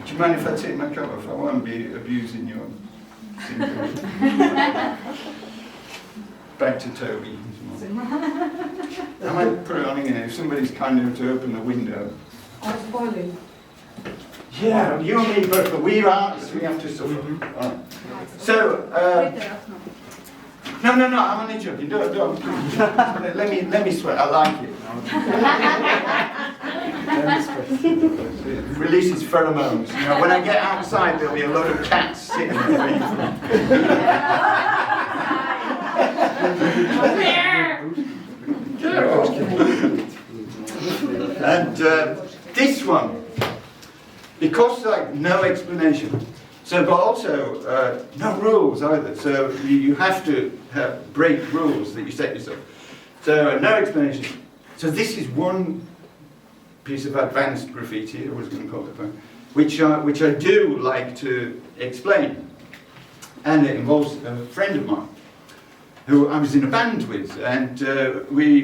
Do you mind if I take my coat off? I won't be abusing your sympathy. Back to Toby. I might put it on again if somebody's kind enough to open the window. I'm spoiling. Yeah, you and me both, but we artists, we have to suffer. Right. So, no, I'm only joking. Don't. Let me sweat. I like it. It releases pheromones. You know, when I get outside, there'll be a lot of cats sitting there waiting for me. And this one, because like no explanation. So, but also no rules either. So you have to break rules that you set yourself. So no explanation. So this is one piece of advanced graffiti, I was going to call it, which I do like to explain. And it involves a friend of mine who I was in a band with, and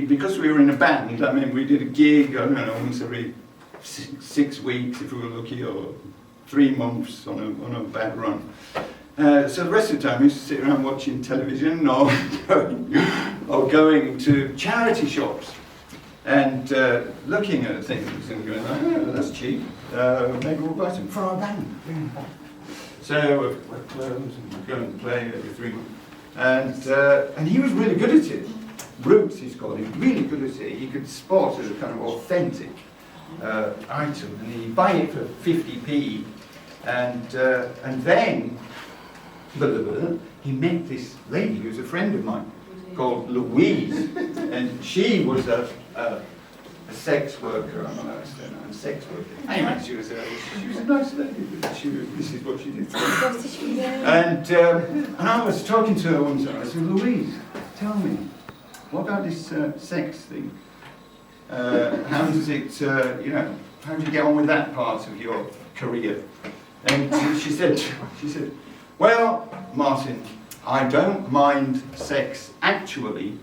because we were in a band, I mean, we did a gig, I don't know, once every 6 weeks if we were lucky, or 3 months on a bad run. So the rest of the time we used to sit around watching television or going to charity shops and looking at things and going, oh, that's cheap, maybe we'll buy some for our band. So we're clothes and we go and play every 3 months. And he was really good at it. Roots, he's called him, really good at it. He could spot as a kind of authentic item, and he'd buy it for 50p. And then he met this lady who's a friend of mine called Louise, and she was a sex worker. I'm not saying a sex worker. Anyway, she was a nice lady. This is what she did. And I was talking to her one time. I said, Louise, tell me, what about this sex thing? How does it, how do you get on with that part of your career? And she said, well, Martin, I don't mind sex actually,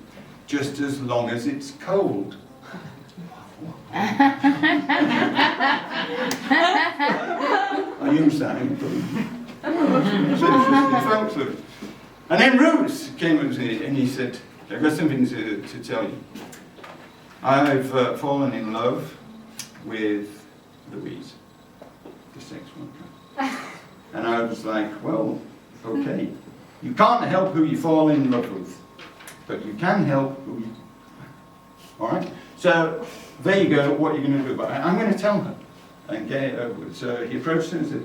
just as long as it's cold. I use that. And then Rose came up to me and he said, I've got something to tell you. I've fallen in love with Louise, the sex worker. And I was like, well, okay. You can't help who you fall in love with, but you can help who you... All right? So, there you go, what are you going to do about it? I'm going to tell her and get it over with. So he approached her and said,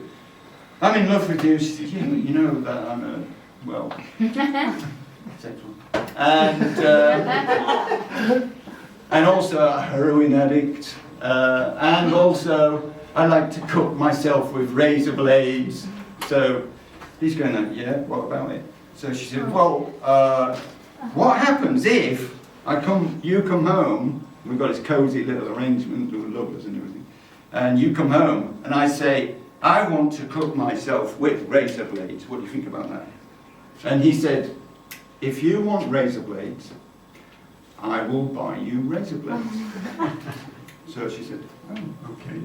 I'm in love with you. She said, yeah, you know that I'm a, well, sexual. And also a heroin addict. And also, I like to cook myself with Razorblades. So he's going like, yeah, what about it? So she said, well, what happens if you come home, we've got this cozy little arrangement with lovers and everything, and you come home and I say, I want to cook myself with razor blades. What do you think about that? And he said, if you want razor blades, I will buy you razor blades. So she said, oh, okay.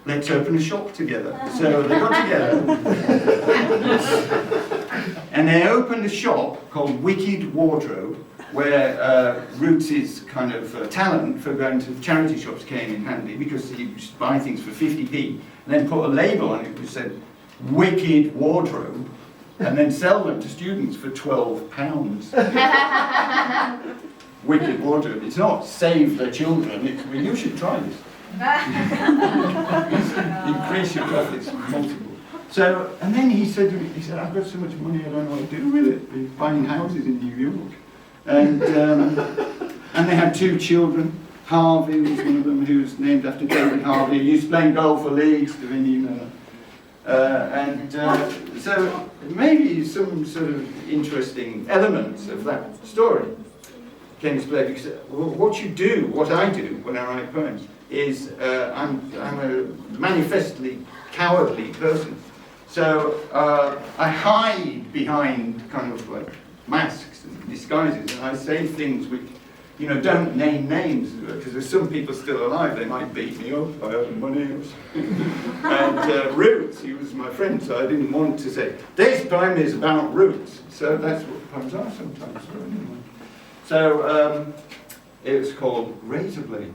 Let's open a shop together. So they got together and they opened a shop called Wicked Wardrobe, where Roots' kind of talent for going to charity shops came in handy, because he used to buy things for 50p and then put a label on it which said Wicked Wardrobe and then sell them to students for £12. Wicked Wardrobe. It's not save the children, well, you should try this. Increase your profits multiple. So, and then he said, I've got so much money I don't know what to do with it. We're buying houses in New York. And they had 2 children. Harvey was one of them, who's named after David Harvey. He used to play golf for Leeds, so maybe some sort of interesting elements of that story came to play, because what I do when I write poems is I'm a manifestly cowardly person. So I hide behind kind of like masks and disguises, and I say things which, you know, don't name names, because there's some people still alive, they might beat me up if I owe them money or something. And Roots, he was my friend, so I didn't want to say, this poem is about Roots. So that's what poems are sometimes. So it was called Razorblades.